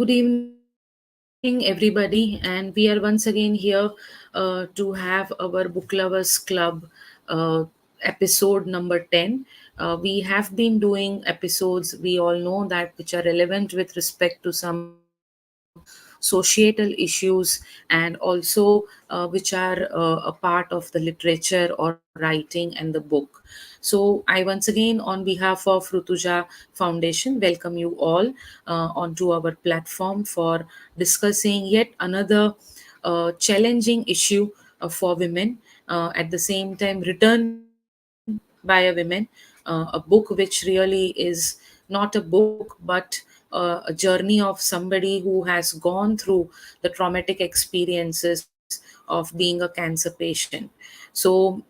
Good evening, everybody, and we are once again here to have our Book Lovers Club uh, episode number 10. We have been doing episodes, we all know that, which are relevant with respect to some societal issues and also which are a part of the literature or writing and the book. So, I once again, on behalf of Rutuja Foundation, welcome you all onto our platform for discussing yet another challenging issue for women, at the same time, written by a woman, a book which really is not a book but a journey of somebody who has gone through the traumatic experiences of being a cancer patient. So,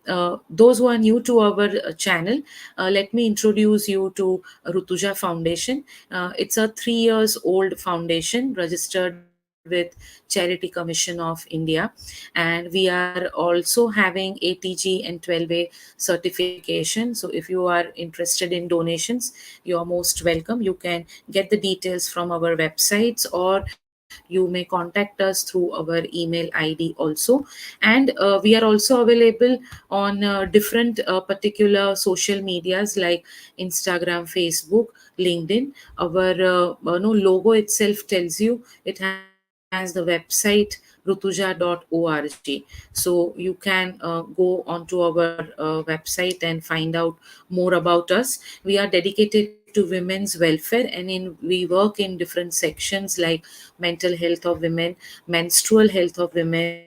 those who are new to our channel, let me introduce you to Rutuja Foundation. It's a 3 years old foundation registered with Charity Commission of India, and we are also having ATG and 12A certification. So, if you are interested in donations, you are most welcome. You can get the details from our websites, or you may contact us through our email ID also. And we are also available on different particular social medias like Instagram, Facebook, LinkedIn. Our no logo itself tells you it has the website rutuja.org, so you can go onto our website and find out more about us. We are dedicated to women's welfare, and we work in different sections like mental health of women, menstrual health of women,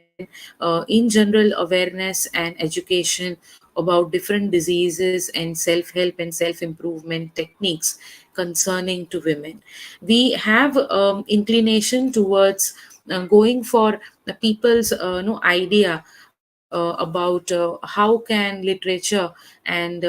in general awareness and education about different diseases and self help and self improvement techniques concerning to women. We have inclination towards going for the people's idea about how can literature and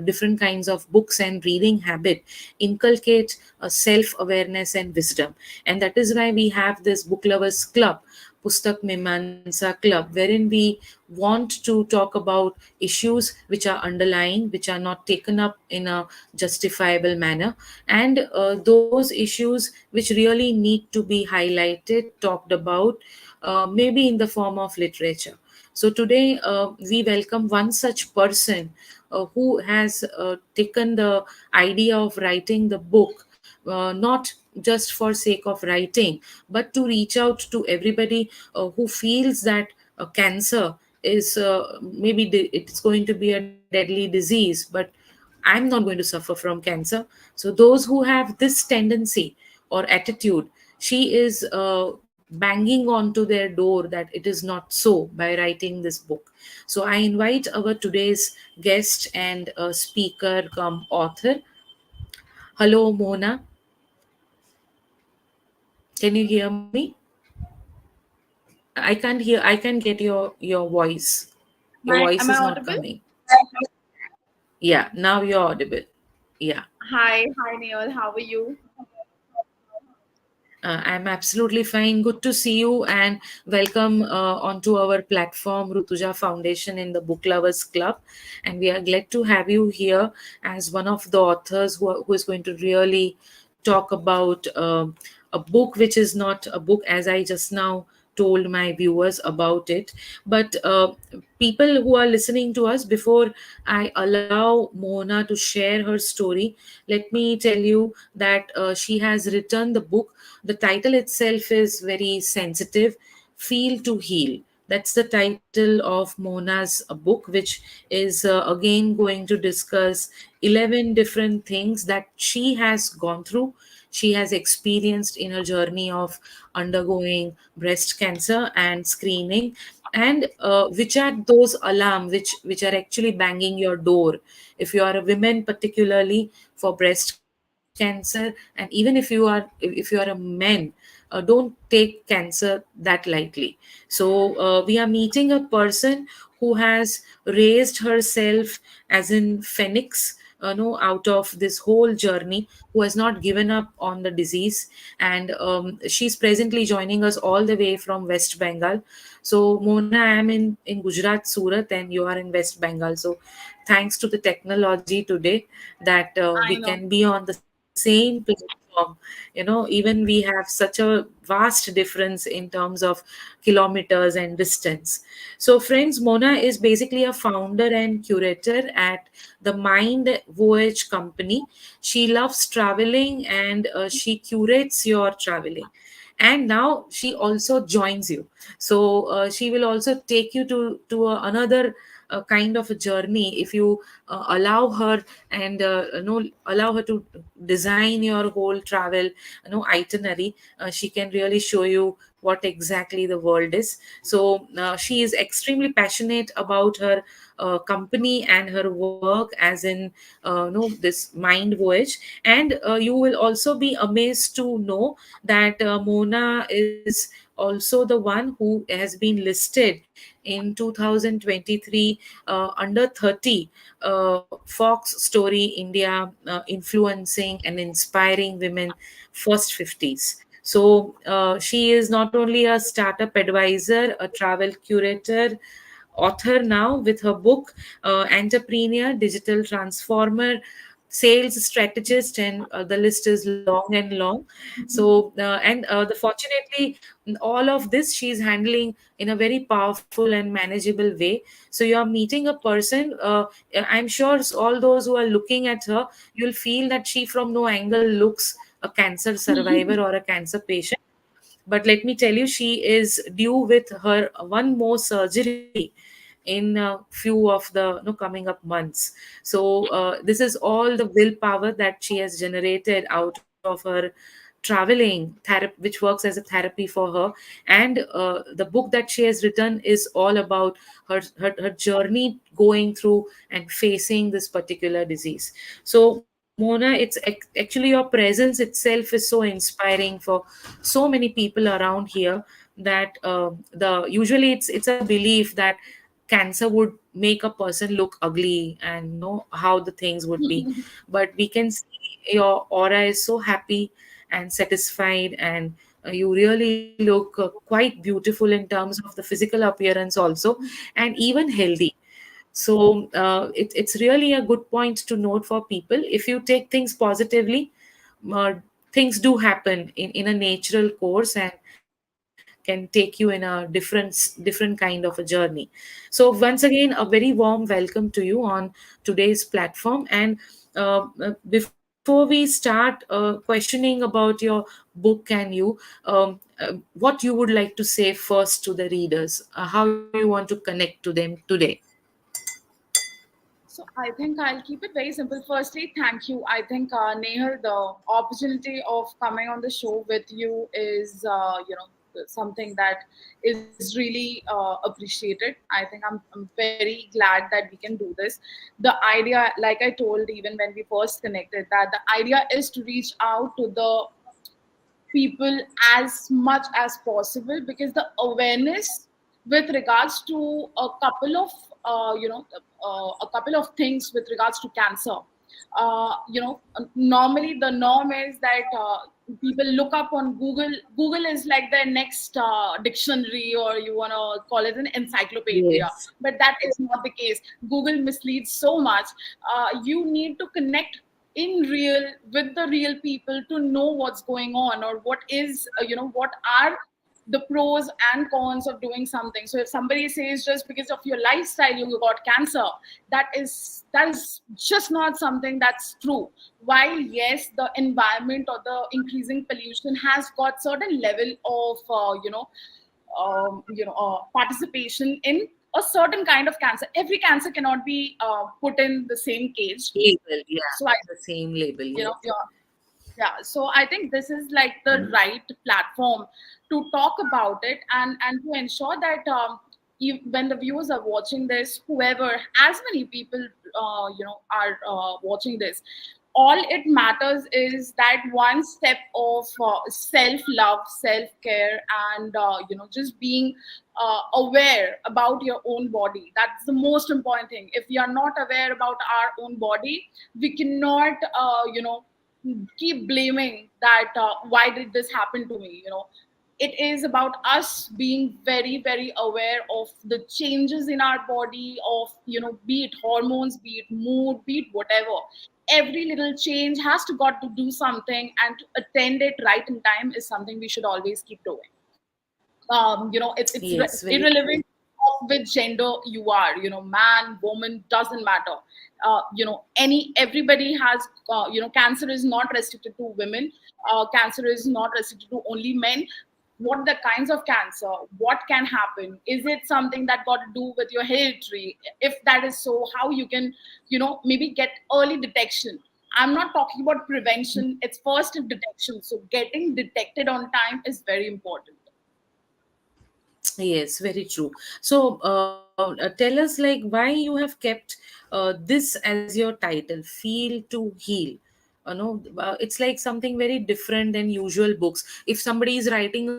different kinds of books and reading habit inculcate self awareness and wisdom. And that is why we have this book lovers club, Pustak Mimansa Club, wherein we want to talk about issues which are underlying, which are not taken up in a justifiable manner, and those issues which really need to be highlighted, talked about, maybe in the form of literature. So today we welcome one such person who has taken the idea of writing the book, not just for sake of writing, but to reach out to everybody who feels that cancer is it's going to be a deadly disease, but I'm not going to suffer from cancer. So those who have this tendency or attitude, she is banging onto their door that it is not so by writing this book. So I invite our today's guest and speaker come author. Hello, Mona. Can you hear me? I can't hear. I can get your voice. Your voice Am is I not audible? coming. Yeah, now you're audible. Yeah. Hi, Neil. How are you? I'm absolutely fine. Good to see you and welcome onto our platform, Rutuja Foundation in the Book Lovers Club. And we are glad to have you here as one of the authors who is going to really talk about a book which is not a book, as I just now told my viewers about it. But people who are listening to us, before I allow Mona to share her story, let me tell you that she has written the book. The title itself is very sensitive: Feel to Heal. That's the title of Mona's book, which is again going to discuss 11 different things that she has gone through, she has experienced in her journey of undergoing breast cancer and screening, and which are those alarm which are actually banging your door if you are a woman, particularly for breast cancer. And even if you are a man, don't take cancer that lightly. So we are meeting a person who has raised herself as in phoenix, no, out of this whole journey, who has not given up on the disease. And she's presently joining us all the way from West Bengal. So Mona, I am in Gujarat, Surat, and you are in West Bengal. So thanks to the technology today that we I know. can be on the same platform even we have such a vast difference in terms of kilometers and distance. So friends, Mona is basically a founder and curator at the Mind Voyage company. She loves traveling, and she curates your traveling, and now she also joins you. So she will also take you to another kind of a journey if you allow her, and allow her to design your whole travel itinerary. She can really show you what exactly the world is. So she is extremely passionate about her company and her work, as in this Mind Voyage. And you will also be amazed to know that Mona is also the one who has been listed in 2023 under 30 Fox Story India influencing and inspiring women first 50s. So she is not only a startup advisor, a travel curator, author now with her book, Entrepreneur, Digital Transformer, Sales Strategist, and the list is long and long. So and the fortunately, all of this she's handling in a very powerful and manageable way. So you're meeting a person, I'm sure all those who are looking at her, you'll feel that she from no angle looks a cancer survivor or a cancer patient. But let me tell you, she is due with her one more surgery in a few of the coming up months. So this is all the willpower that she has generated out of her traveling therapy, which works as a therapy for her. And the book that she has written is all about her journey going through and facing this particular disease. So Mona, actually your presence itself is so inspiring for so many people around here, that the usually it's a belief that cancer would make a person look ugly and know how the things would be. But we can see your aura is so happy and satisfied, and you really look quite beautiful in terms of the physical appearance also, and even healthy. So it's really a good point to note for people. If you take things positively, uh, things do happen in a natural course and can take you in a different kind of a journey. So once again, a very warm welcome to you on today's platform. And before we start questioning about your book and you, what you would like to say first to the readers, how you want to connect to them today. So I think I'll keep it very simple. Firstly, thank you. I think Nehal, the opportunity of coming on the show with you is, something that is really appreciated. I think I'm very glad that we can do this. The idea, like I told even when we first connected, that the idea is to reach out to the people as much as possible, because the awareness with regards to a couple of a couple of things with regards to cancer, normally the norm is that people look up on Google is like their next dictionary, or you want to call it an encyclopedia. Yes. But that is not the case. Google misleads so much. You need to connect in real with the real people to know what's going on, or what is what are the pros and cons of doing something. So if somebody says just because of your lifestyle you got cancer, that is just not something that's true. While yes, the environment or the increasing pollution has got certain level of participation in a certain kind of cancer, every cancer cannot be put in the same cage. Label, yeah, So I, the same label, yes. yeah, yeah. So I think this is like the right platform to talk about it, and to ensure that when the viewers are watching this, whoever, as many people are watching this, all it matters is that one step of self love, self care, and just being aware about your own body. That's the most important thing. If we are not aware about our own body, we cannot keep blaming that why did this happen to me. It is about us being very, very aware of the changes in our body, of, be it hormones, be it mood, be it whatever. Every little change has to got to do something, and to attend it right in time is something we should always keep doing. It's Yes, very true. irrelevant of which gender you are, man, woman, doesn't matter. Any Everybody has, cancer is not restricted to women. Cancer is not restricted to only men. What the kinds of cancer, what can happen, is it something that got to do with your hereditary? If that is so, how you can, maybe get early detection. I'm not talking about prevention, it's first detection. So getting detected on time is very important. Yes, very true. So, tell us, like, why you have kept this as your title, "Feel to Heal." It's like something very different than usual books. If somebody is writing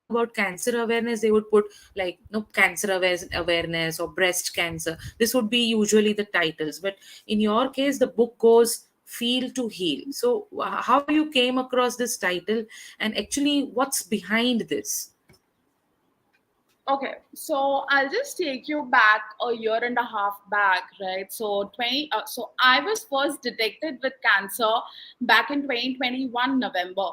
about cancer awareness, they would put like, cancer awareness or breast cancer. This would be usually the titles, but in your case, the book goes "Feel to Heal." So, how you came across this title, and actually, what's behind this? Okay, so I'll just take you back a year and a half back, right? So so I was first detected with cancer back in 2021 November,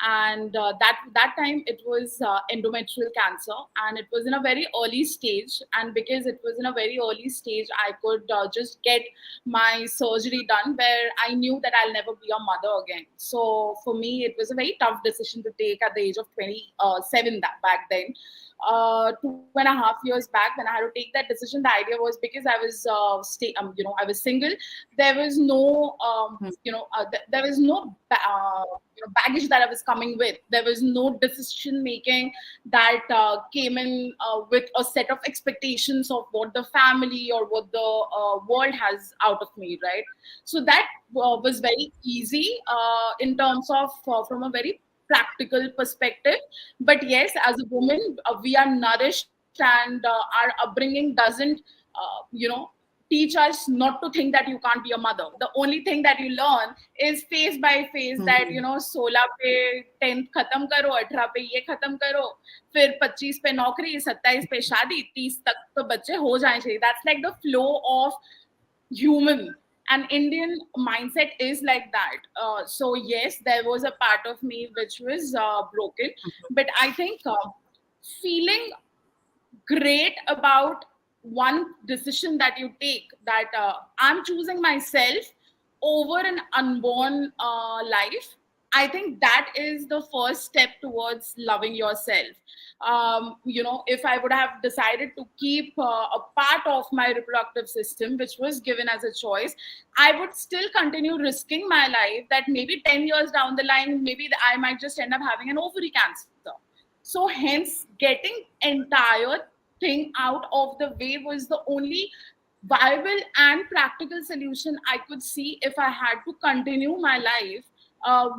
and that time it was endometrial cancer, and it was in a very early stage. And because it was in a very early stage, I could just get my surgery done, where I knew that I'll never be a mother again. So for me, it was a very tough decision to take at the age of 27 that back then. 2.5 years back, when I had to take that decision, the idea was, because I was I was single. There was no there was no baggage that I was coming with. There was no decision making that came in with a set of expectations of what the family or what the world has out of me, right? So that was very easy in terms of, from a very practical perspective. But yes, as a woman, we are nourished, and our upbringing doesn't teach us not to think that you can't be a mother. The only thing that you learn is phase by phase, that 16 पे 10th खत्म करो, 18 पे ये खत्म करो, फिर 25 पे नौकरी, 27 पे शादी, 30 तक तो बच्चे हो जाने चाहिए. That's like the flow of human. An Indian mindset is like that. So yes, there was a part of me which was broken, but I think feeling great about one decision that you take, that I'm choosing myself over an unborn life. I think that is the first step towards loving yourself. If I would have decided to keep a part of my reproductive system, which was given as a choice, I would still continue risking my life, that maybe 10 years down the line, maybe I might just end up having an ovary cancer. So hence, getting entire thing out of the way was the only viable and practical solution I could see, if I had to continue my life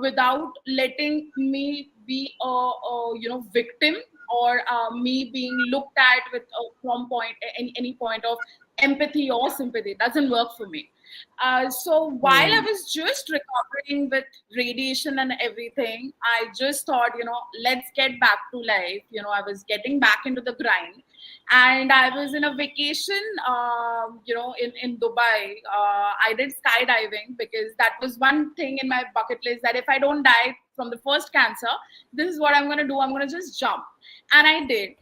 without letting me be a victim, or me being looked at with from any point of empathy or sympathy. It doesn't work for me. So while I Yeah. was just recovering with radiation and everything, I just thought, let's get back to life. I was getting back into the grind, and I was in a vacation, in Dubai. I did skydiving, because that was one thing in my bucket list, that if I don't die from the first cancer, this is what I'm going to do. I'm going to just jump. And I did.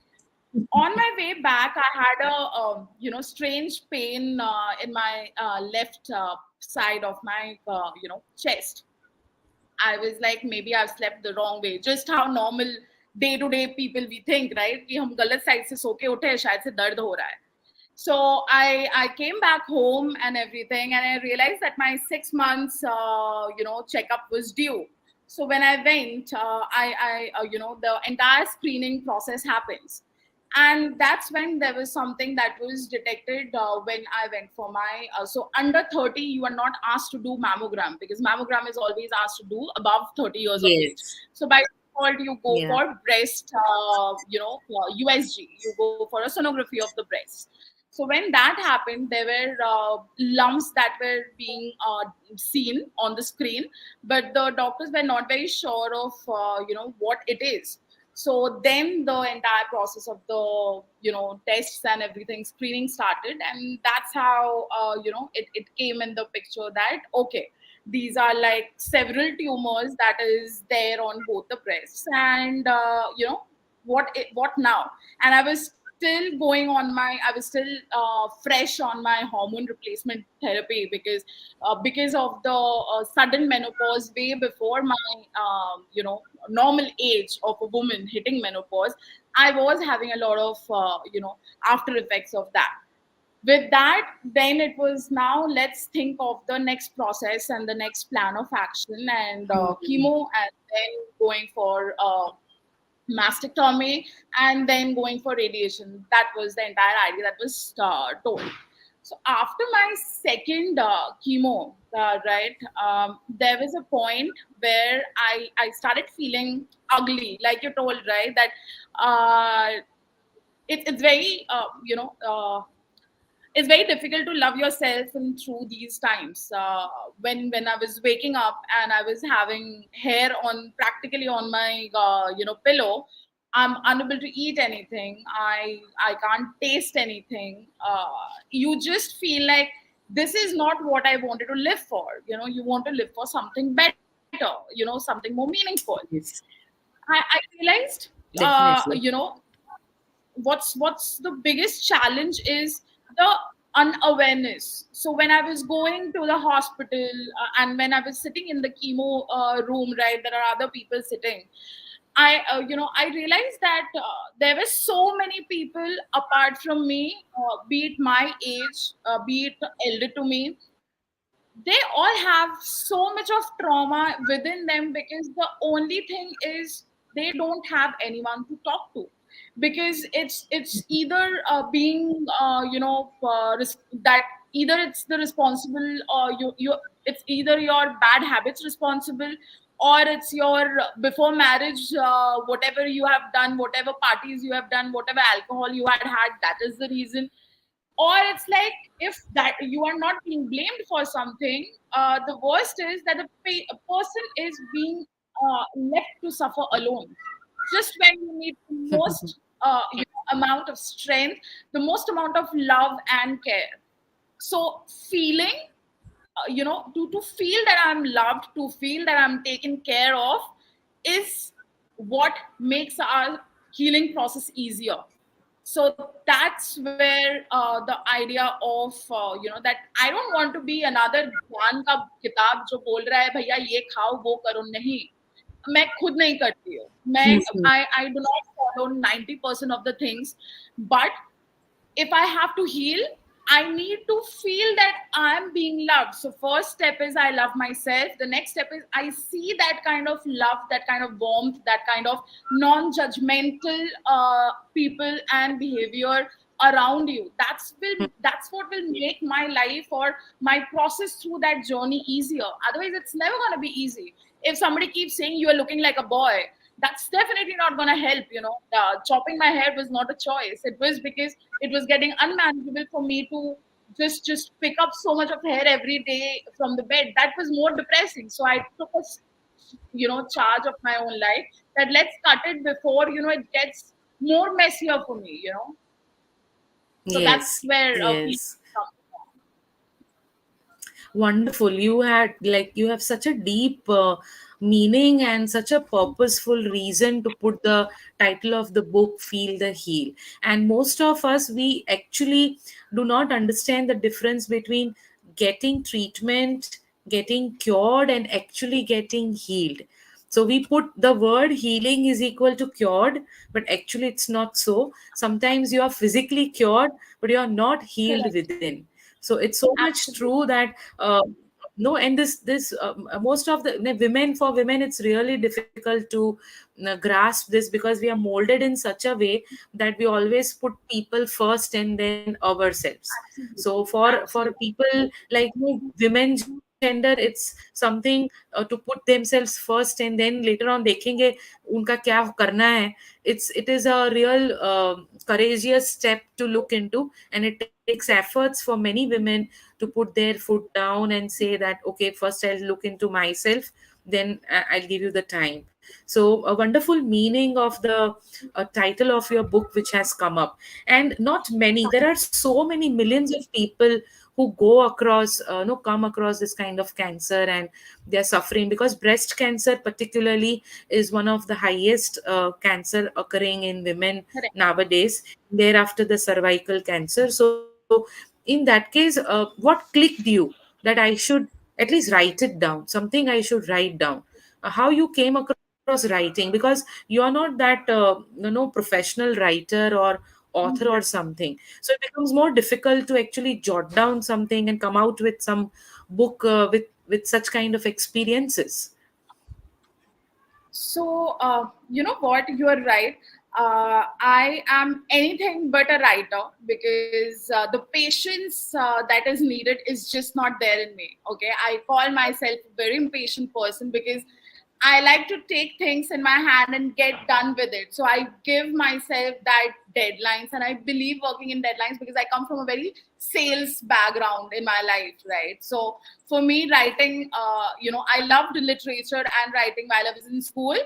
On my way back, I had a strange pain in my left side of my chest. I was like, maybe I've slept the wrong way. Just how normal day to day people we think, right? कि हम गलत side से सो के उठे हैं, शायद से दर्द हो रहा है. So I came back home and everything, and I realized that my 6 months checkup was due. So when I went, the entire screening process happens, and that's when there was something that was detected when I went for my so under 30 you are not asked to do mammogram, because mammogram is always asked to do above 30 years of age. Yes. So by default you go Yeah. for breast USG, you go for a sonography of the breast. So when that happened, there were lumps that were being seen on the screen, but the doctors were not very sure of what it is. So then the entire process of the tests and everything, screening started, and that's how it came in the picture that okay, these are like several tumors that is there on both the breasts, and what now? And I was still going on my, I was still fresh on my hormone replacement therapy, because of the sudden menopause way before my normal age of a woman hitting menopause. I was having a lot of after effects of that. With that, then it was, now let's think of the next process and the next plan of action, and Hmm. chemo, and then going for mastectomy, and then going for radiation. That was the entire idea that was told. So after my second chemo, right, there was a point where I started feeling ugly, like you told, right, that it's very it's very difficult to love yourself in through these times. When I was waking up and I was having hair on, practically on my pillow, I'm unable to eat anything. I can't taste anything. You just feel like this is not what I wanted to live for. You want to live for something better. Something more meaningful. Yes, I realized, definitely. what's the biggest challenge is the unawareness. So when I was going to the hospital, and when I was sitting in the chemo room, right, there are other people sitting. I realized that there were so many people apart from me, be it my age, be it elder to me. They all have so much of trauma within them, because the only thing is they don't have anyone to talk to, because it's either being that either it's the responsible, or you it's either your bad habits responsible, or it's your before marriage, whatever you have done, whatever parties you have done, whatever alcohol you had, that is the reason. Or it's like, if that you are not being blamed for something, the worst is that a person is being left to suffer alone, just when you need the most amount of strength, the most amount of love and care. So feeling, to feel that I'm loved, to feel that I'm taken care of, is what makes our healing process easier. So that's where the idea of that I don't want to be another ज्ञान का किताब जो बोल रहा है भैया ये खाओ वो करो, नहीं, मैं खुद नहीं करती हूँ, मैं I do not follow 90% of the things, but if I have to heal, I need to feel that I'm being loved. So first step is I love myself. The next step is I see that kind of love, that kind of warmth, that kind of non-judgmental people and behavior around you. That's what will make my life or my process through that journey easier. Otherwise, it's never gonna be easy. If somebody keeps saying you are looking like a boy, that's definitely not going to help. Chopping my hair was not a choice. It was because it was getting unmanageable for me to just pick up so much of hair every day from the bed. That was more depressing. So I took charge of my own life, that let's cut it before it gets more messier for me. So that's Yes, where people yes. come Wonderful. You have such a deep meaning and such a purposeful reason to put the title of the book Feel the Heal. And most of us, we actually do not understand the difference between getting treatment, getting cured, and actually getting healed. So we put the word healing is equal to cured, but actually it's not so. Sometimes you are physically cured, but you are not from. healed Correct. within. So it's so much true Absolutely. that no, and this most of the women, for women it's really difficult to grasp this, because we are molded in such a way that we always put people first and then ourselves. So Absolutely. for Absolutely. people like women gender, it's something to put themselves first and then later on देखेंगे उनका क्या करना है. It is a real courageous step to look into, and it takes efforts for many women to put their foot down and say that okay, first I'll look into myself, then I'll give you the time. So a wonderful meaning of the title of your book which has come up. And not many, there are so many millions of people who go across no come across this kind of cancer, and they're suffering because breast cancer particularly is one of the highest cancer occurring in women Correct. nowadays, thereafter the cervical cancer. So in that case, what clicked you that I should at least write it down, something I should write down, how you came across writing, because you are not that professional writer or author or Mhm. something, so it becomes more difficult to actually jot down something and come out with some book with such kind of experiences. So, you know what? You are right. I am anything but a writer because the patience that is needed is just not there in me. Okay. I call myself a very impatient person because I like to take things in my hand and get done with it. So I give myself that deadlines, and I believe working in deadlines because I come from a very sales background in my life, right? So for me, writing, I loved literature and writing while I was in school.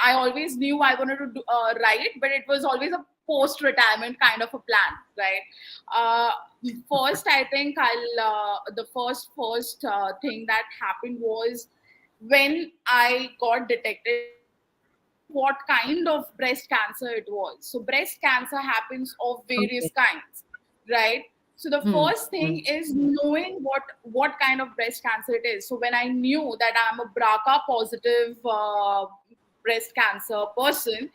I always knew I wanted to write, but it was always a post-retirement kind of a plan, right? Uh, First, I think the first thing that happened was when I got detected, I knew what kind of breast cancer it was. So breast cancer happens of various Okay. kinds, right? So the Hmm. first Hmm. thing is knowing what kind of breast cancer it is. So when I knew that I'm a BRCA positive breast cancer person,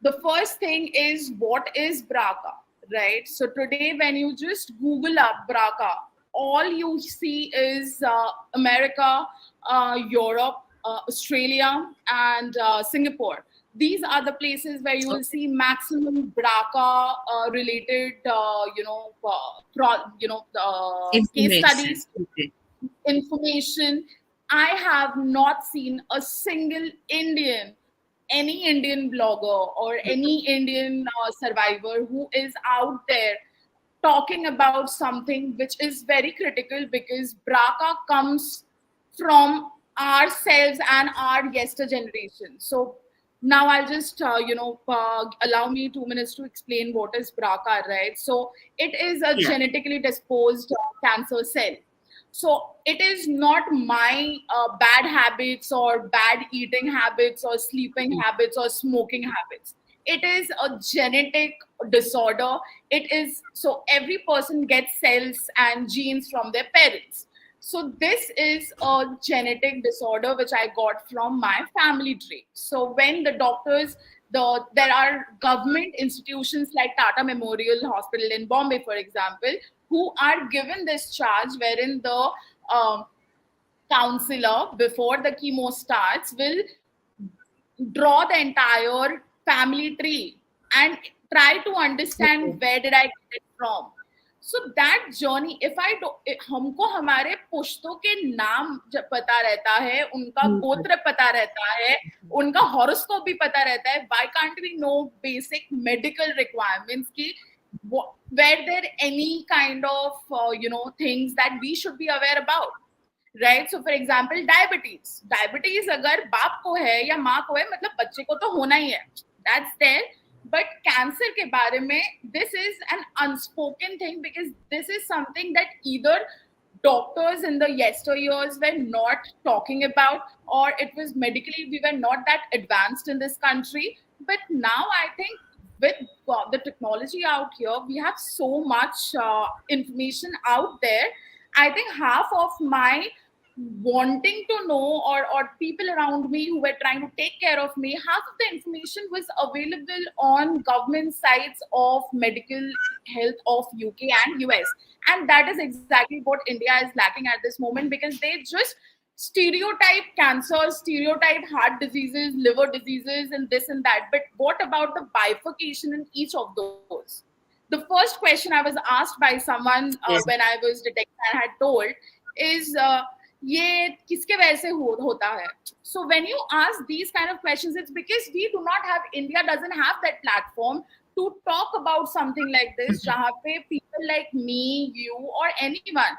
the first thing is what is BRCA, right? So today, when you just Google up BRCA, all you see is America, Europe, Australia, and Singapore. These are the places where you will Okay. see maximum BRCA related, case Information. studies, Okay. information. I have not seen a single any Indian blogger or any Indian survivor who is out there talking about something which is very critical because BRCA comes from ourselves and our yester generation. So now I'll just, allow me 2 minutes to explain what is BRCA, right? So it is a Yeah. genetically disposed cancer cell. So it is not my bad habits or bad eating habits or sleeping habits or smoking habits. It is a genetic disorder. It is so every person gets cells and genes from their parents. So this is a genetic disorder which I got from my family tree. So when the doctors, there are government institutions like Tata Memorial Hospital in Bombay, for example, who are given this charge wherein the um, counselor before the chemo starts will draw the entire family tree and try to understand Okay. where did I get it from. So that journey, if I do, हमको हमारे पुश्तों के नाम जब पता रहता है, उनका Hmm. गोत्र पता रहता है, उनका हॉरोस्कोप भी पता रहता है, why can't we know basic medical requirements की were there any kind of things that we should be aware about, right? So for example diabetes, diabetes अगर बाप को है या माँ को है मतलब बच्चे को तो होना ही है, दैट्स देयर. बट कैंसर के बारे में this is an unspoken thing because this is something that either doctors in the yesteryears were not talking about, or it was medically we were not that advanced in this country. But now I think with the technology out here we have so much information out there. I think half of my wanting to know, or people around me who were trying to take care of me, half of the information was available on government sites of medical health of UK and US. And that is exactly what India is lacking at this moment because they just stereotype cancer, stereotype heart diseases, liver diseases, and this and that. But what about the bifurcation in each of those? The first question I was asked by someone Yes. when I was detected and had told is ये किसके वजह से होता है. So when you ask these kind of questions, it's because we do not have, India doesn't have that platform to talk about something like this जहाँ पे people like me, you, or anyone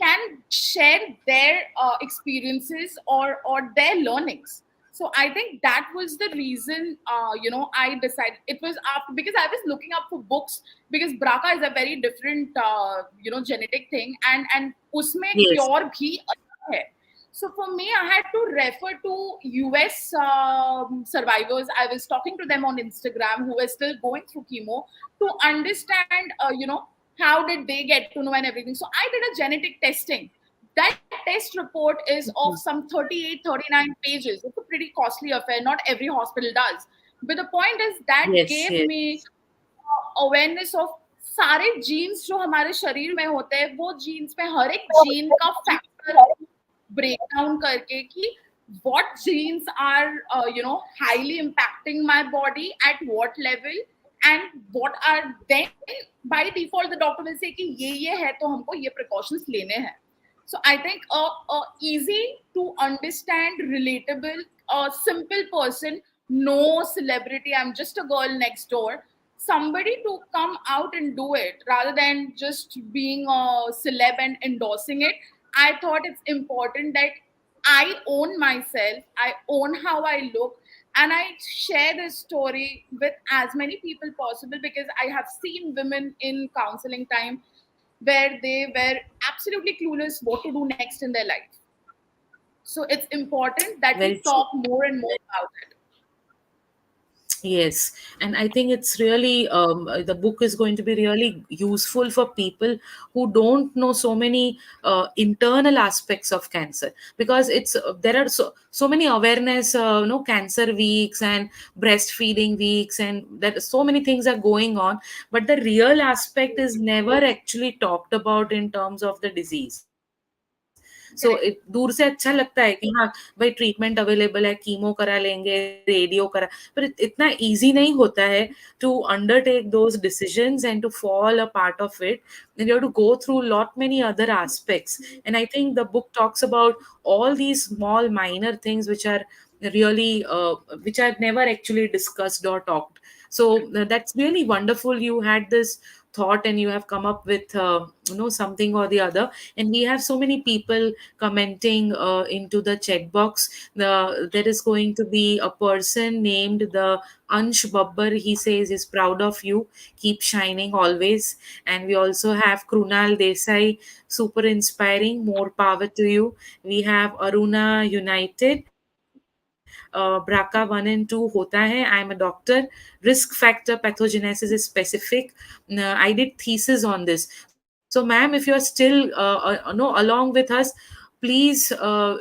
can share their experiences or their learnings. So I think that was the reason, I decided. It was after, because I was looking up for books, because BRCA is a very different, genetic thing, and उसमें Yes. cure भी अलग है. So for me, I had to refer to US survivors. I was talking to them on Instagram who were still going through chemo to understand, how did they get to know and everything. So I did a genetic testing. That test report is of Mhm. some 38, 39 pages. It's a pretty costly affair. Not every hospital does. But the point is that Yes, gave yes. me awareness of सारे jeans जो हमारे शरीर में होते हैं, वो jeans में हर एक जीन का फैक्टर break down करके कि what genes are highly impacting my body at what level, and what are, then by default the doctor will say कि ये है तो हमको ये precautions लेने हैं. So I think a easy to understand, relatable, simple person, no celebrity, I'm just a girl next door, somebody to come out and do it rather than just being a celeb and endorsing it. I thought it's important that I own myself, I own how I look, and I share this story with as many people possible, because I have seen women in counseling time where they were absolutely clueless what to do next in their life. So it's important that we Very true. talk more and more about it. Yes, and I think it's really the book is going to be really useful for people who don't know so many internal aspects of cancer, because it's there are so many awareness, cancer weeks and breastfeeding weeks, and that so many things are going on, but the real aspect is never actually talked about in terms of the disease. So दूर से अच्छा लगता है कि हाँ भाई treatment available है, chemo करा लेंगे, रेडियो करा, पर इतना इजी नहीं होता है to undertake those decisions and to fall a part of it. Then you have to go through lot many other aspects, and I think the book talks about all these small minor things which are really which are never actually discussed or talked. So that's really wonderful. You had this thought and you have come up with something or the other, and we have so many people commenting into the chat box. There is going to be a person named the Ansh Babbar. He says he's proud of you, keep shining always. And we also have Krunal Desai, super inspiring, more power to you. We have Aruna United, BRCA 1 and 2 होता है, I am a doctor, risk factor pathogenesis is specific. I did thesis on this. So ma'am, if you're still along with us, please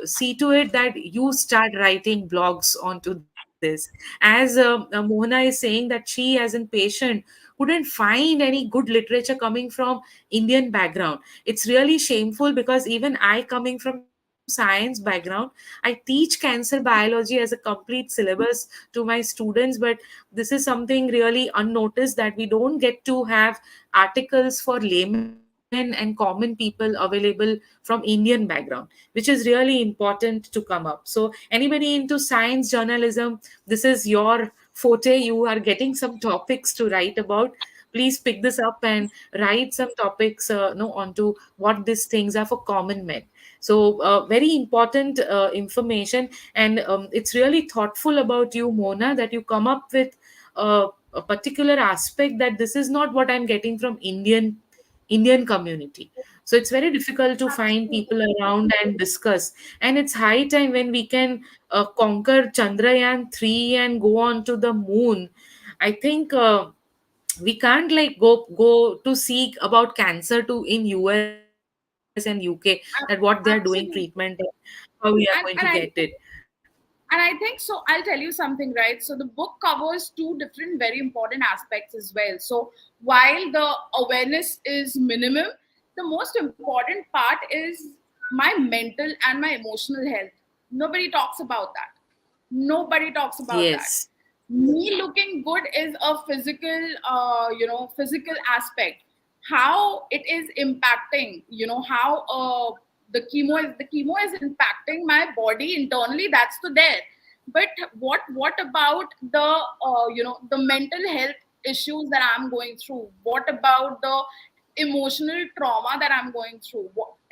see to it that you start writing blogs onto this. As Mohana is saying that she as a patient couldn't find any good literature coming from Indian background. It's really shameful, because even I, coming from science background, I teach cancer biology as a complete syllabus to my students, but this is something really unnoticed, that we don't get to have articles for laymen and common people available from Indian background, which is really important to come up. So anybody into science journalism, this is your forte. You are getting some topics to write about. Please pick this up and write some topics no onto what these things are for common men. So very important information, and it's really thoughtful about you, Mona, that you come up with a particular aspect, that this is not what I'm getting from Indian community. So it's very difficult to find people around and discuss, and it's high time when we can conquer Chandrayaan 3 and go on to the moon. I think we can't like go to seek about cancer to in US and UK, that what they are doing treatment, Absolutely. how we are going to get it. And I think so. I'll tell you something, right? So the book covers two different, very important aspects as well. So while the awareness is minimum, the most important part is my mental and my emotional health. Nobody talks about that. Nobody talks about that. Yes, Me looking good is a physical, physical aspect. How it is impacting, how the chemo is impacting my body internally. That's the there. But what about the the mental health issues that I'm going through? What about the emotional trauma that I'm going through?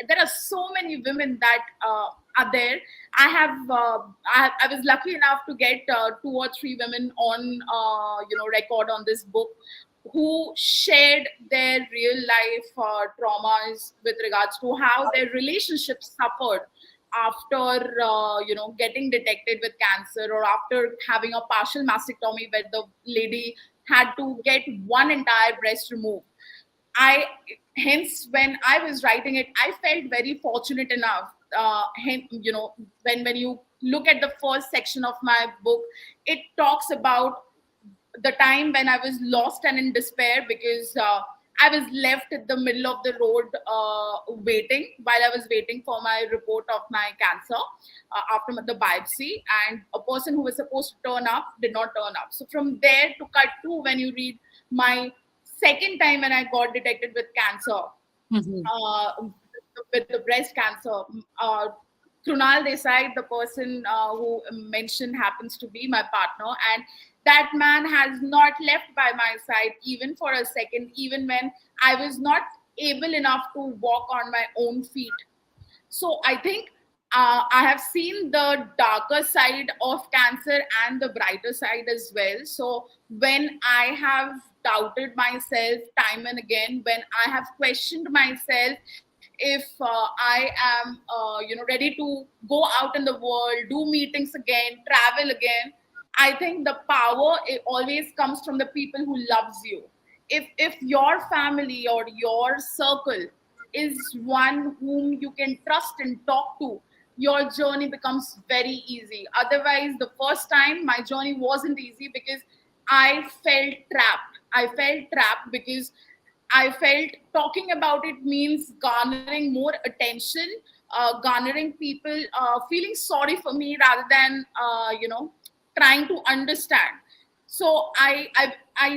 there are so many women that are there. I have I was lucky enough to get 2 or 3 women on record on this book, who shared their real life traumas with regards to how their relationships suffered after getting detected with cancer, or after having a partial mastectomy where the lady had to get one entire breast removed. I Hence, when I was writing it, I felt very fortunate enough. When you look at the first section of my book, it talks about the time when I was lost and in despair, because I was left at the middle of the road, waiting while I was waiting for my report of my cancer after the biopsy, and a person who was supposed to turn up did not turn up. So from there to cut to when you read my second time when I got detected with cancer, with the breast cancer. Krunal Desai, the person who mentioned, happens to be my partner, and that man has not left by my side even for a second, even when I was not able enough to walk on my own feet. So I think I have seen the darker side of cancer and the brighter side as well. So when I have doubted myself time and again, when I have questioned myself if I am ready to go out in the world, do meetings again, travel again, I think the power, it always comes from the people who loves you. If your family or your circle is one whom you can trust and talk to, your journey becomes very easy. Otherwise, the first time my journey wasn't easy, because I felt trapped. I felt trapped because I felt talking about it means garnering more attention, garnering people feeling sorry for me rather than trying to understand. So I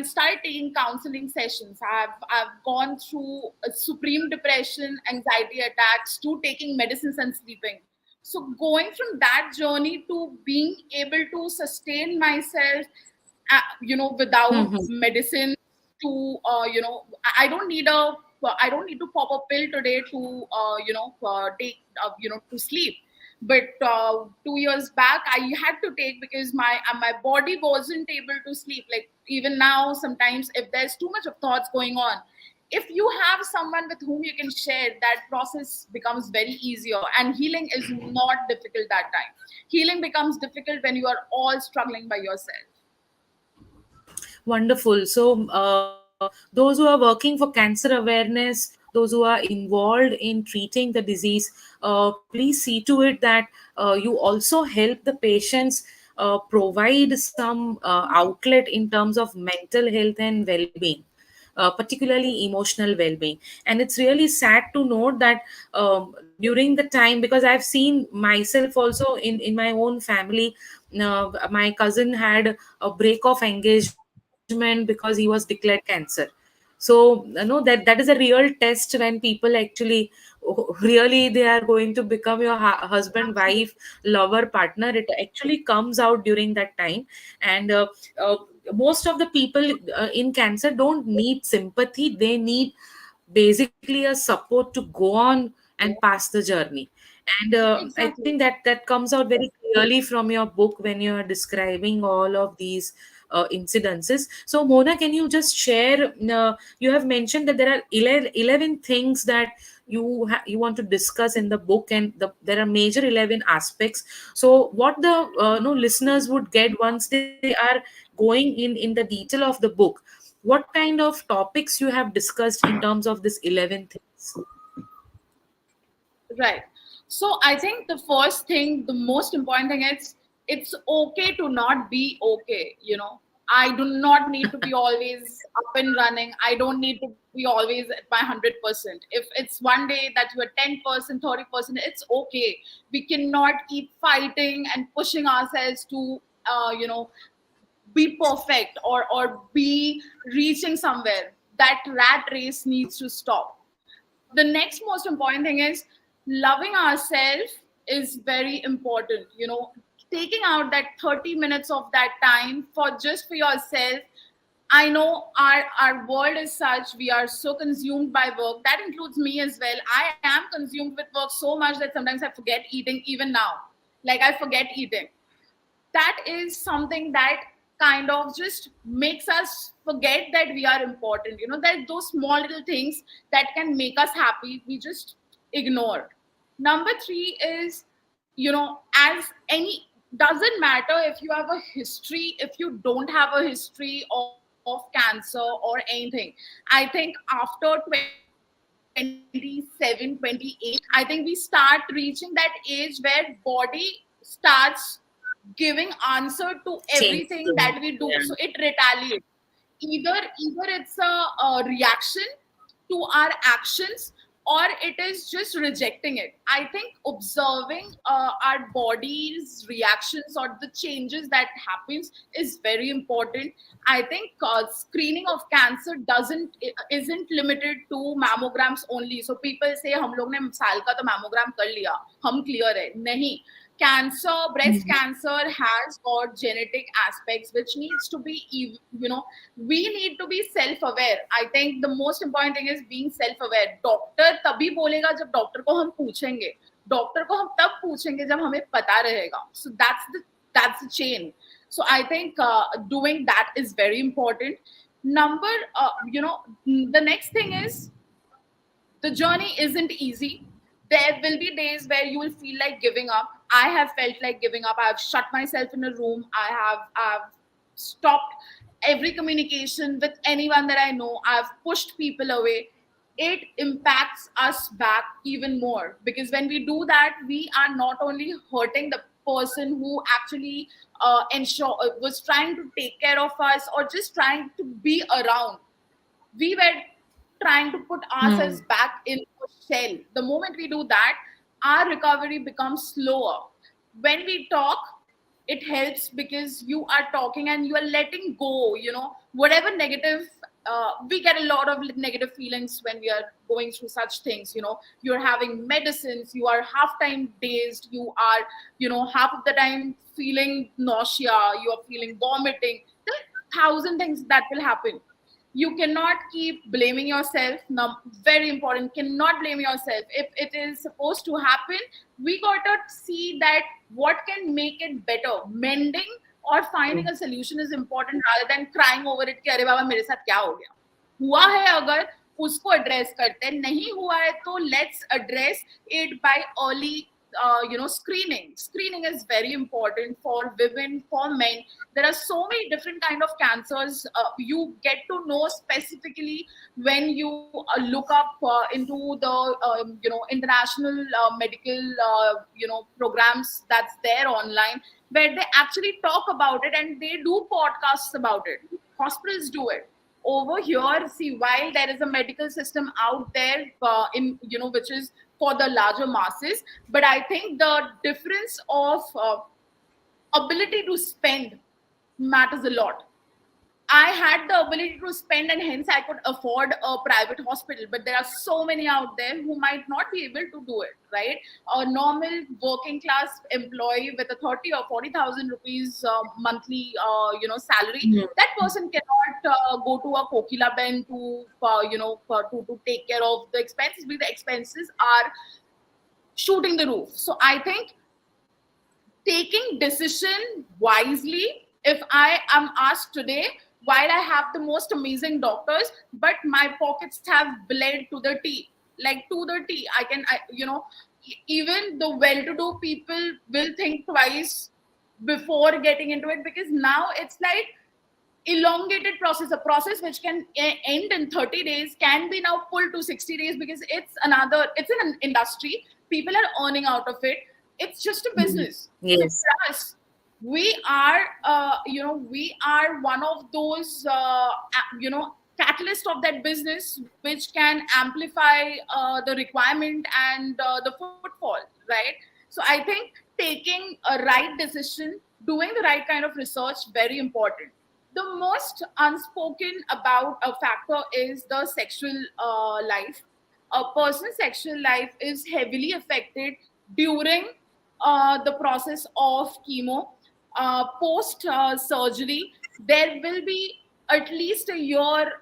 started taking counseling sessions. I've gone through a supreme depression, anxiety attacks, to taking medicines and sleeping. So going from that journey to being able to sustain myself, without medicine, to I don't need I don't need to pop a pill today to take to sleep. But 2 years back I had to take, because my body wasn't able to sleep. Like, even now, sometimes if there's too much of thoughts going on, if you have someone with whom you can share, that process becomes very easier, and healing is not difficult that time. Healing becomes difficult when you are all struggling by yourself. Wonderful. So, those who are working for cancer awareness, those who are involved in treating the disease, please see to it that you also help the patients, provide some outlet in terms of mental health and well being. Particularly emotional well-being. And it's really sad to note that during the time, because I've seen myself also in my own family, my cousin had a break of engagement because he was declared cancer. So that is a real test when people actually, really they are going to become your husband, wife, lover, partner. It actually comes out during that time. And uh, most of the people in cancer don't need sympathy, they need basically a support to go on and pass the journey. And I Exactly. think that that comes out very clearly from your book when you are describing all of these incidences. So Mona, can you just share, you have mentioned that there are 11 things that you want to discuss in the book, and there are major 11 aspects. So what the listeners would get once they are going in the detail of the book, what kind of topics you have discussed in terms of this 11 things? Right. So I think the first thing, the most important thing is, it's okay to not be okay. I do not need to be always up and running. I don't need to be always at my 100%. If it's one day that you are 10%, 30%, it's okay. We cannot keep fighting and pushing ourselves to, be perfect, or be reaching somewhere. That rat race needs to stop. The next most important thing is, loving ourselves is very important. Taking out that 30 minutes of that time for just for yourself, I know our world is such, we are so consumed by work. That includes me as well. I am consumed with work so much that sometimes I forget eating even now. Like I forget eating. That is something that kind of just makes us forget that we are important. You know, that those small little things that can make us happy, we just ignore. Number three is, as any, doesn't matter if you have a history, if you don't have a history of cancer or anything. I think after 27, 28, I think we start reaching that age where body starts giving answer to everything that we do. Change. So it retaliates. Yeah. Either it's a reaction to our actions, or it is just rejecting it. I think observing our body's reactions or the changes that happens is very important. I think screening of cancer doesn't isn't limited to mammograms only. So people say हम लोग ने साल का तो mammogram कर लिया, हम clear है. नहीं, cancer, breast cancer has got genetic aspects which needs to be, we need to be self aware. I think the most important thing is being self aware. Doctor तभी बोलेगा जब डॉक्टर को हम पूछेंगे, डॉक्टर को हम तब पूछेंगे जब हमें पता रहेगा. So that's the chain. So I think doing that is very important. Number the next thing is, the journey isn't easy. There will be days where you will feel like giving up. I have felt like giving up. I have shut myself in a room. I've stopped every communication with anyone that I know. I've pushed people away. It impacts us back even more, because when we do that, we are not only hurting the person who actually was trying to take care of us or just trying to be around. We were trying to put ourselves Hmm. back in a shell. The moment we do that, our recovery becomes slower. When we talk, it helps because you are talking and you are letting go, whatever negative. We get a lot of negative feelings when we are going through such things. You're having medicines, you are half time dazed, you are, half of the time feeling nausea, you are feeling vomiting. There are thousand things that will happen. You cannot keep blaming yourself. Now, very important, cannot blame yourself. If it is supposed to happen, we got to see that what can make it better. Mending or finding a solution is important rather than crying over it कि अरे बाबा मेरे साथ क्या हो गया. हुआ है अगर, उसको एड्रेस करते हैं. नहीं हुआ है तो let's address it by early, screening is very important for women, for men. There are so many different kind of cancers. You get to know specifically when you look up into the international medical programs that's there online, where they actually talk about it and they do podcasts about it. Hospitals do it. Over here, see, while there is a medical system out there, in which is for the larger masses, but I think the difference of ability to spend matters a lot. I had the ability to spend and hence I could afford a private hospital. But there are so many out there who might not be able to do it, right? A normal working class employee with a 30 or 40,000 rupees monthly, salary, Hmm. that person cannot go to a Kokila Ben to, to take care of the expenses, because the expenses are shooting the roof. So I think taking decision wisely. If I am asked today, while I have the most amazing doctors, but my pockets have bled to the T, like to the T, even the well-to-do people will think twice before getting into it, because now it's like elongated process. A process which can end in 30 days can be now pulled to 60 days, because it's an industry, people are earning out of it. It's just a Hmm. business. So Yes. for us, we are one of those catalyst of that business, which can amplify the requirement and the footfall, right? So I think taking a right decision, doing the right kind of research, very important. The most unspoken about a factor is the sexual life. A person's sexual life is heavily affected during the process of chemo, post surgery. There will be at least a year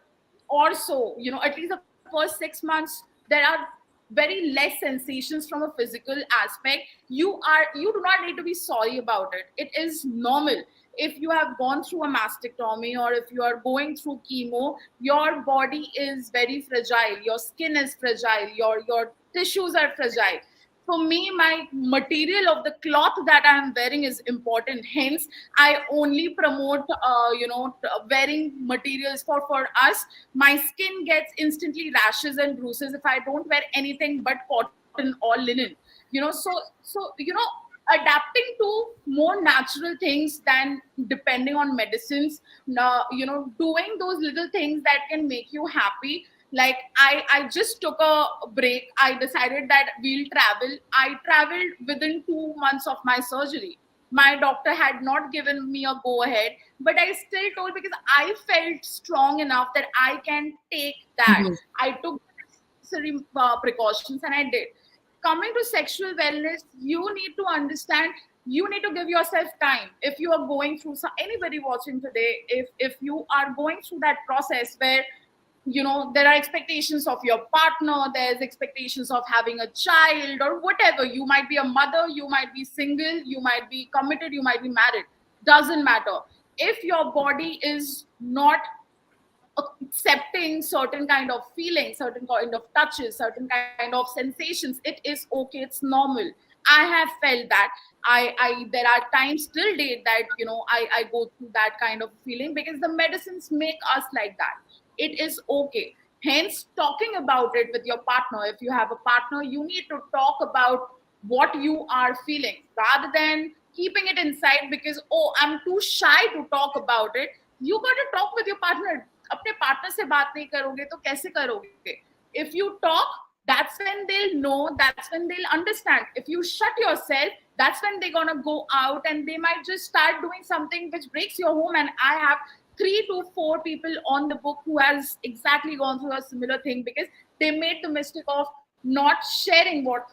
or so, at least the first 6 months, there are very less sensations from a physical aspect. You do not need to be sorry about it. It is normal. If you have gone through a mastectomy or if you are going through chemo, your body is very fragile, your skin is fragile, your tissues are fragile. For me, my material of the cloth that I am wearing is important. Hence, I only promote wearing materials for us. My skin gets instantly rashes and bruises if I don't wear anything but cotton or linen. So adapting to more natural things than depending on medicines. Doing those little things that can make you happy. Like I just took a break. I decided that we'll travel. I traveled within 2 months of my surgery. My doctor had not given me a go ahead, but I still told because I felt strong enough that I can take that. Mhm. I took necessary precautions and I did. Coming to sexual wellness, you need to understand, you need to give yourself time. If you are going through, so anybody watching today, if you are going through that process where there are expectations of your partner, there's expectations of having a child or whatever, you might be a mother, you might be single, you might be committed, you might be married, doesn't matter. If your body is not accepting certain kind of feelings, certain kind of touches, certain kind of sensations, it is okay, it's normal. I have felt that. I There are times till date that I go through that kind of feeling because the medicines make us like that. It is okay. Hence, talking about it with your partner. If you have a partner, you need to talk about what you are feeling rather than keeping it inside because, oh, I'm too shy to talk about it. You got to talk with your partner. अपने partner से बात नहीं करोगे तो कैसे करोगे? If you talk, that's when they'll know, that's when they'll understand. If you shut yourself, that's when they're gonna go out and they might just start doing something which breaks your home. And I have 3 to 4 people on the book who has exactly gone through a similar thing because they made the mistake of not sharing what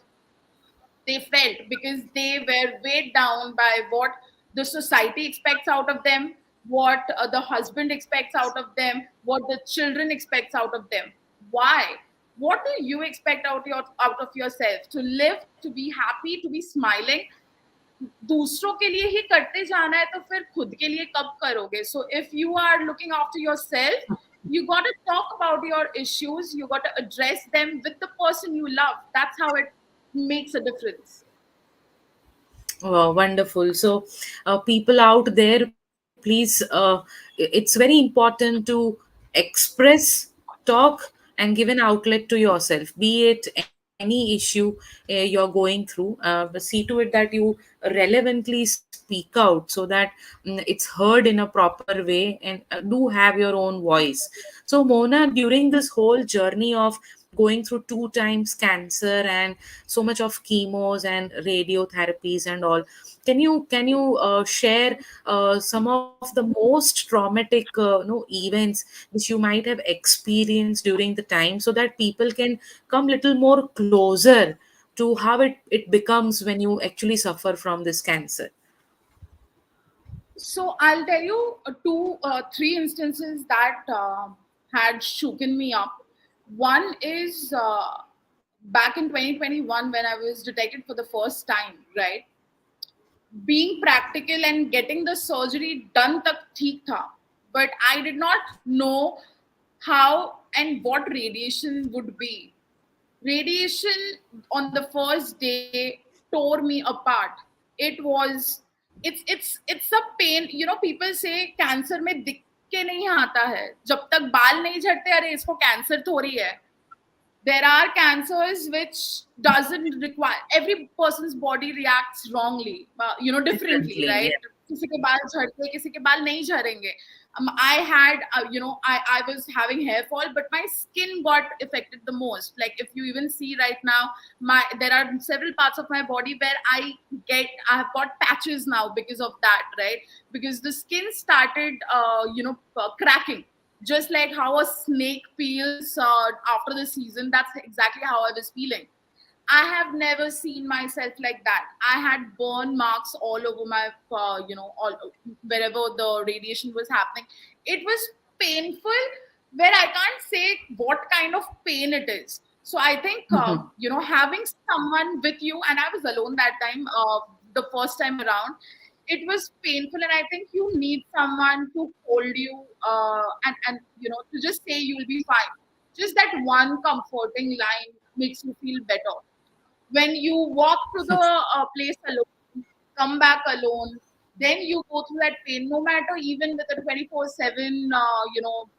they felt because they were weighed down by what the society expects out of them, what the husband expects out of them, what the children expects out of them. Why? What do you expect out of yourself? To live, to be happy, to be smiling. दूसरों के लिए ही करते जाना है तो फिर खुद के लिए कब करोगे? So if you are looking after yourself, you got to talk about your issues, you got to address them with the person you love. That's how it makes a difference. Oh, wonderful. So, people out there, please, it's very important to express, talk, and give an outlet to yourself, be it any issue you're going through. See to it that you relevantly speak out so that it's heard in a proper way and do have your own voice. So, Mona, during this whole journey of going through 2 times cancer and so much of chemos and radiotherapies and all, can you share some of the most traumatic events which you might have experienced during the time so that people can come little more closer to how it becomes when you actually suffer from this cancer? So I'll tell you three instances that had shooken me up. One is back in 2021 when I was detected for the first time, right? Being practical and getting the surgery done tak theek tha, but I did not know how and what radiation would be. Radiation on the first day tore me apart. It was, it's a pain. People say cancer में दिख के नहीं आता है, जब तक बाल नहीं झड़ते अरे इसको कैंसर थोड़ी है. There are cancers which doesn't require, every person's body reacts wrongly, differently, Differently, right? yeah. किसी के बाल झड़ते, किसी के बाल नहीं झड़ेंगे. I had I was having hair fall, but my skin got affected the most. Like if you even see right now, there are several parts of my body where I have got patches now because of that, right? Because the skin started cracking, just like how a snake peels after the season. That's exactly how I was feeling. I have never seen myself like that. I had burn marks all over my all wherever the radiation was happening. It was painful where I can't say what kind of pain it is. So I think, having someone with you, and I was alone that time, the first time around, it was painful. And I think you need someone to hold you, and to just say you'll be fine. Just that one comforting line makes you feel better. When you walk to the place alone, come back alone, then you go through that pain, no matter even with a 24/7,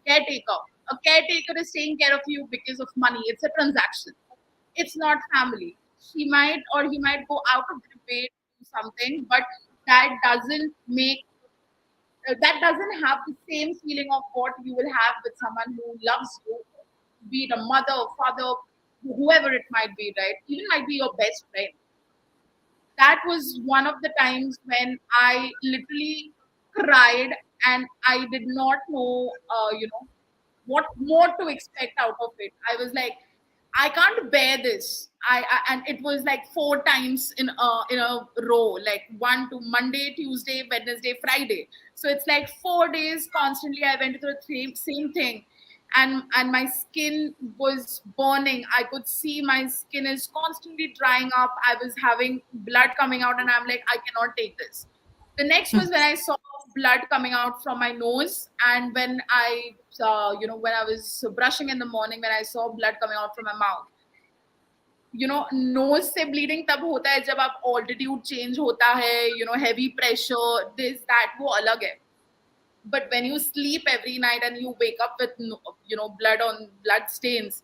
caretaker. A caretaker is taking care of you because of money. It's a transaction. It's not family. She might or he might go out of their way to do something, but that doesn't make that doesn't have the same feeling of what you will have with someone who loves you, be it a mother, father, whoever it might be, right? Even might be your best friend. That was one of the times when I literally cried, and I did not know, what more to expect out of it. I was like, I can't bear this. And it was like 4 times in a row, like one to Monday, Tuesday, Wednesday, Friday. So it's like 4 days constantly. I went through the same thing, and my skin was burning. I could see my skin is constantly drying up. I was having blood coming out, and I'm like, I cannot take this. The next was when I saw blood coming out from my nose, and when I when I was brushing in the morning, when I saw blood coming out from my mouth. Nose से bleeding तब होता है जब आप altitude change होता है, heavy pressure, this that, वो अलग है. But when you sleep every night and you wake up with blood on blood stains,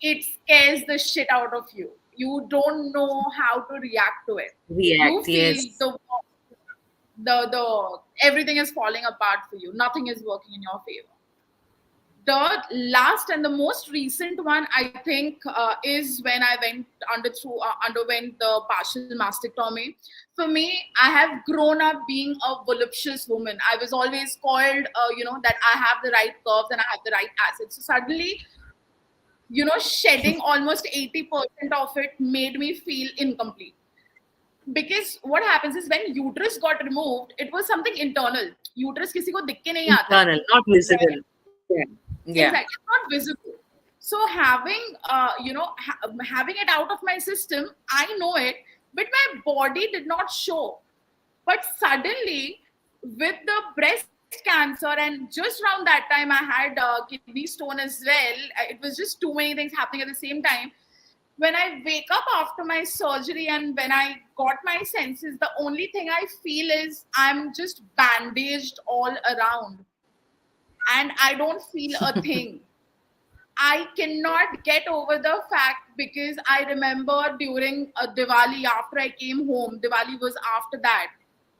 it scares the shit out of you. You don't know how to react to it. You React, feel yes. the everything is falling apart for you. Nothing is working in your favor. The last and the most recent one, I think, is when I underwent the partial mastectomy. For me, I have grown up being a voluptuous woman. I was always called, that I have the right curves and I have the right acids. So suddenly, shedding almost 80% of it made me feel incomplete. Because what happens is, when uterus got removed, it was something internal. Uterus किसी को दिख के नहीं आता Internal, not है. visible. Yeah. Yeah. Exactly, it's not visible. So having it out of my system, I know it, but my body did not show. But suddenly, with the breast cancer, and just around that time, I had kidney stone as well. It was just too many things happening at the same time. When I wake up after my surgery and when I got my senses, the only thing I feel is I'm just bandaged all around, and I don't feel a thing. I cannot get over the fact, because I remember during Diwali, after I came home, Diwali was after that,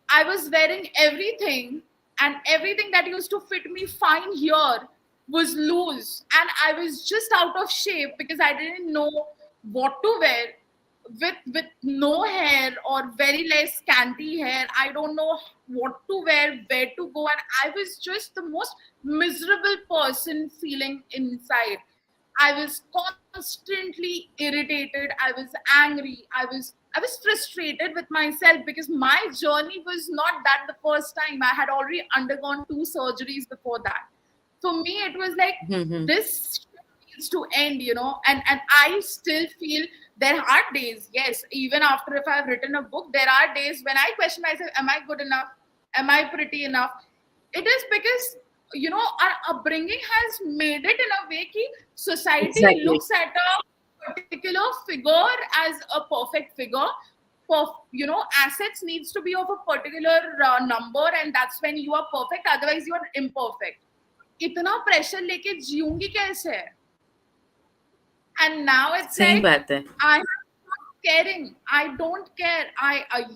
I was wearing everything, and everything that used to fit me fine here was loose, and I was just out of shape because I didn't know what to wear. With no hair or very less scanty hair, I don't know what to wear, where to go, and I was just the most miserable person feeling inside. I was constantly irritated. I was angry. I was frustrated with myself, because my journey was not that the first time. I had already undergone 2 surgeries before that. For me, it was like, Mm-hmm. this needs to end, and I still feel there are days, yes, even after, if I've written a book, there are days when I question myself, am I good enough? Am I pretty enough? It is because, our upbringing has made it in a way that society Exactly. looks at a particular figure as a perfect figure. Assets needs to be of a particular number, and that's when you are perfect, otherwise you are imperfect. इतना pressure लेके जीऊंगी कैसे? And now it's सही like, बात है. I'm not caring. I don't care.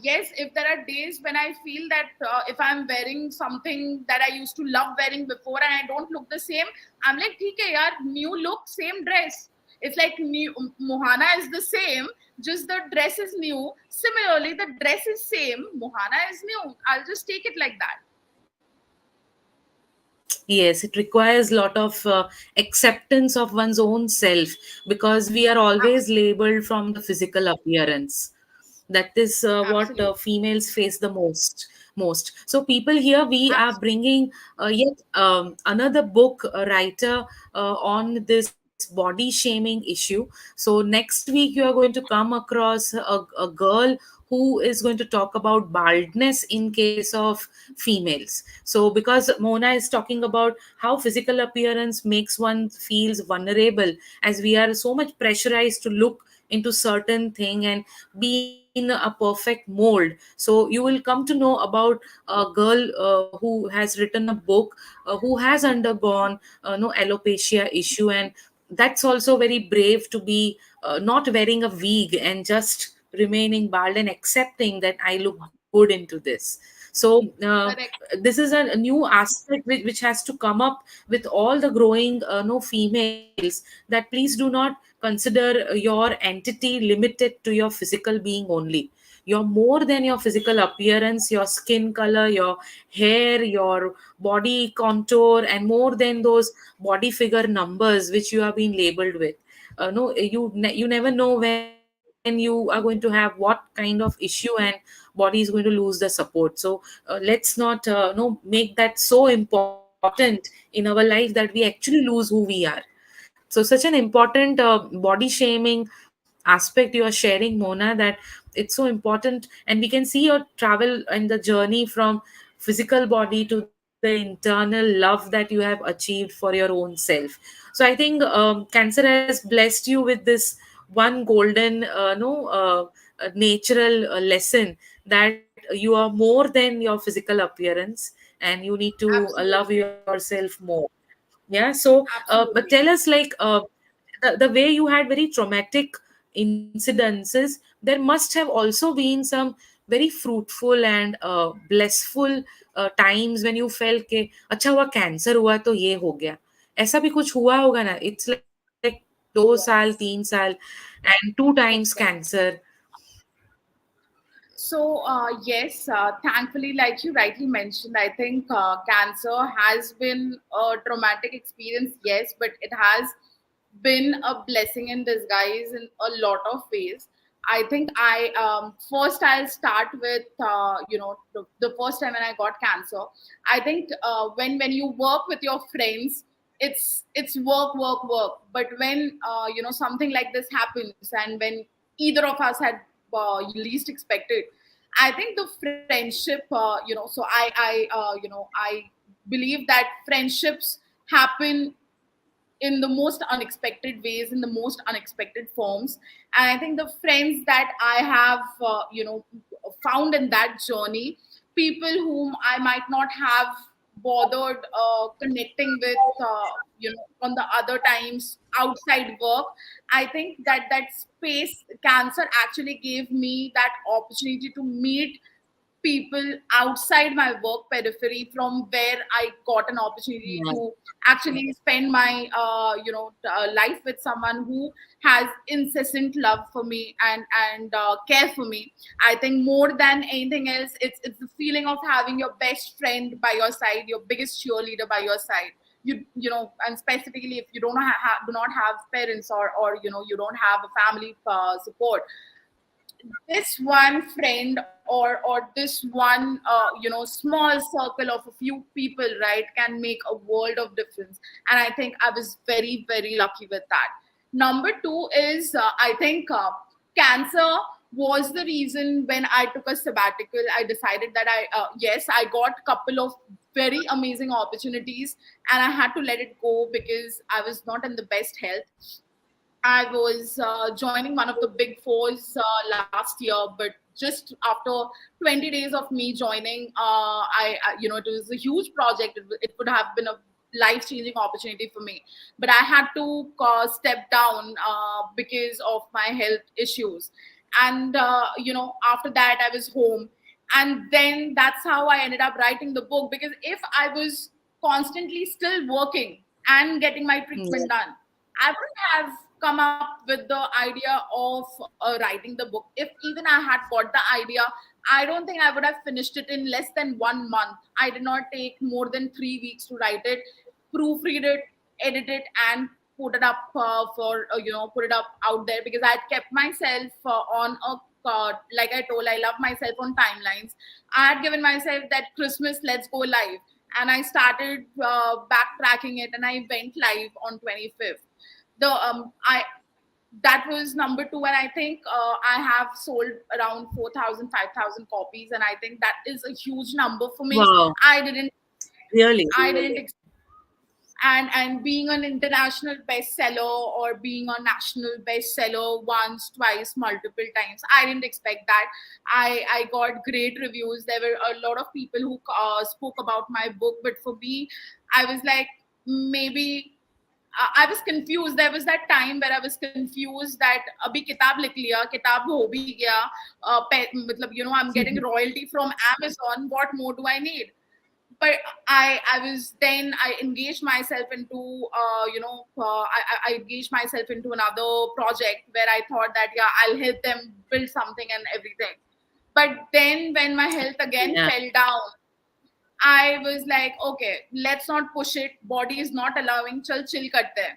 Yes, if there are days when I feel that, if I'm wearing something that I used to love wearing before and I don't look the same, I'm like, ठीक है यार, new look, same dress. It's like new, Mohana is the same, just the dress is new. Similarly, the dress is same, Mohana is new. I'll just take it like that. Yes, it requires a lot of acceptance of one's own self, because we are always labeled from the physical appearance. That is what Absolutely. females face the most. So people, here we are bringing yet another book writer on this body shaming issue. So next week you are going to come across a girl who is going to talk about baldness in case of females. So because Mona is talking about how physical appearance makes one feels vulnerable, as we are so much pressurized to look into certain thing and be in a perfect mold. So you will come to know about a girl who has written a book, who has undergone no alopecia issue, and that's also very brave to be not wearing a wig and just remaining bald and accepting that I look good into this. So Correct. this is a new aspect which has to come up with all the growing no females, that please do not consider your entity limited to your physical being only. You're more than your physical appearance, your skin color, your hair, your body contour, and more than those body figure numbers which you have been labeled with. No, you never know when you are going to have what kind of issue, and body is going to lose the support. So let's not no make that so important in our life that we actually lose who we are. So such an important body shaming aspect you are sharing, Mona, that it's so important, and we can see your travel and the journey from physical body to the internal love that you have achieved for your own self. So I think Cancer has blessed you with this one golden natural lesson, that you are more than your physical appearance, and you need to love Absolutely. yourself more. Yeah. So but tell Absolutely. us, like, the way you had very traumatic incidences, there must have also been some very fruitful and blissful times when you felt के अच्छा हुआ cancer हुआ तो ये हो गया. ऐसा भी कुछ हुआ होगा ना? It's like 2 साल, 3 साल, and 2 times Correct. cancer. So, yes, thankfully, like you rightly mentioned, I think cancer has been a traumatic experience, yes, but it has been a blessing in disguise in a lot of ways. I think first I'll start with the first time when I got cancer. I think when you work with your friends, it's work work work. But when something like this happens, and when either of us had least expected, I think the friendship, so I believe that friendships happen in the most unexpected ways, in the most unexpected forms. And I think the friends that I have, found in that journey, people whom I might not have bothered connecting with, on the other times outside work. I think that that space, cancer actually gave me that opportunity to meet people outside my work periphery, from where I got an opportunity Yeah. to actually spend my life with someone who has incessant love for me and care for me. I think more than anything else, it's the feeling of having your best friend by your side, your biggest cheerleader by your side. And specifically if you do not have parents, or you don't have a family support, this one friend, or this one small circle of a few people, right, can make a world of difference. And I think I was very very lucky with that. Number two is, I think cancer was the reason when I took a sabbatical. I decided that yes, I got a couple of very amazing opportunities, and I had to let it go because I was not in the best health. I was joining one of the big fours last year, but just after 20 days of me joining, it was a huge project. It could have been a life changing opportunity for me, but I had to step down because of my health issues. And after that, I was home, and then that's how I ended up writing the book. Because if I was constantly still working and getting my treatment Yeah. done, I wouldn't have come up with the idea of writing the book. If even I had got the idea, I don't think I would have finished it in less than 1 month. I did not take more than 3 weeks to write it, proofread it, edit it, and put it up put it up out there, because I had kept myself on a like I told, I love myself on timelines. I had given myself that Christmas, let's go live. And I started backtracking it, and I went live on 25th. The I That was number two, and I think I have sold around 4,000, 5,000 copies, and I think that is a huge number for me. Wow, I didn't really? I didn't and being an international bestseller or being a national bestseller once, twice, multiple times, I didn't expect that. I got great reviews. There were a lot of people who spoke about my book, but for me, I was like, maybe I was confused. There was that time where I was confused that अभी किताब लिख लिया, किताब हो भी गया, मतलब I'm getting royalty from Amazon. What more do I need? But I engaged myself into I engaged myself into another project where I thought that yeah, I'll help them build something and everything. But then when my health again Yeah. fell down, I was like, okay, let's not push it. Body is not allowing. Chal chill karte hain.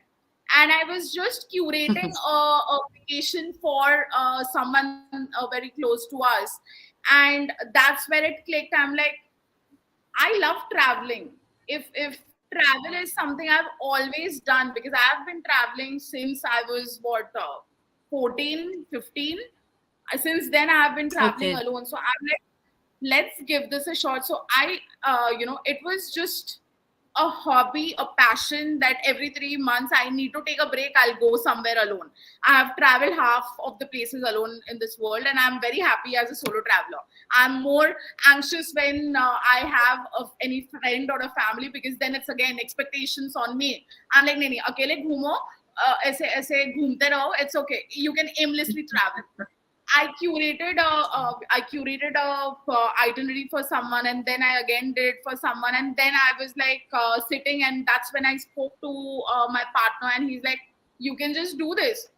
And I was just curating a vacation for someone very close to us, and that's where it clicked. I'm like, I love traveling. If travel is something I've always done, because I've been traveling since I was 14, 15. Since then I have been traveling Okay. alone. So I'm like, let's give this a shot. So it was just a hobby, a passion that every 3 months I need to take a break. I'll go somewhere alone. I have traveled half of the places alone in this world, and I'm very happy as a solo traveler. I'm more anxious when I have any friend or a family, because then it's again expectations on me. I'm like, नहीं नहीं अकेले घूमो, ऐसे ऐसे घूमते रहो. It's okay. You can aimlessly travel. I curated a itinerary for someone, and then I again did it for someone, and then I was like sitting, and that's when I spoke to my partner, and he's like, "You can just do this."